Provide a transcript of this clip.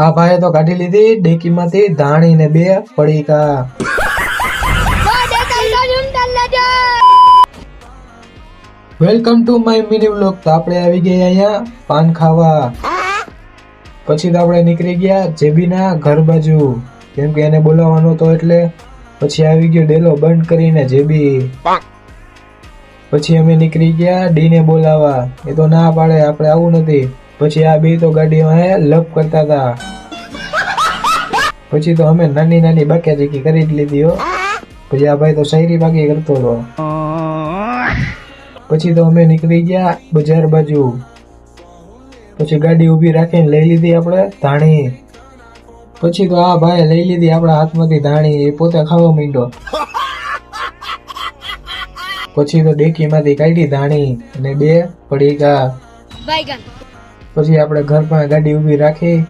આ ભાઈએ તો કાઢી લીધી ડેકીમાંથી ધાણી ને 2 પડીકા. Welcome to my mini vlog. તો આપણે આવી ગયા અહીંયા પાન ખાવા. પછી તો આપણે નીકળી ગયા જેબીના ઘર બાજુ, કેમ કે એને બોલાવવાનો હતો એટલે. પછી આવી ગયો ડેલો બંધ કરીને જેબી. પછી અમે નીકળી ગયા ડીને બોલાવા. એ તો ના પાડે, આપણે આવું નથી. પછી આ બે તો ગાડીમાં લપ કરતા હતા. પછી તો અમે નાની નાની બાક્યાચીકી કરી જ લીધી હો. પછી આ ભાઈ તો શાયરી બાકી કરતો હતો. પછી તો અમે નીકળી ગયા બજાર બાજુ. પછી ગાડી ઊભી રાખીને લઈ લીધી આપણે ધાણી. પછી તો આ ભાઈ લઈ લીધી આપણા હાથમાંથી ધાણી, એ પોતે ખાવા માંડ્યો. પછી તો ડેકીમાંથી કાઢી ધાણી અને 2 પડીકા. પછી આપણે ઘર પાસે ગાડી ઊભી રાખી.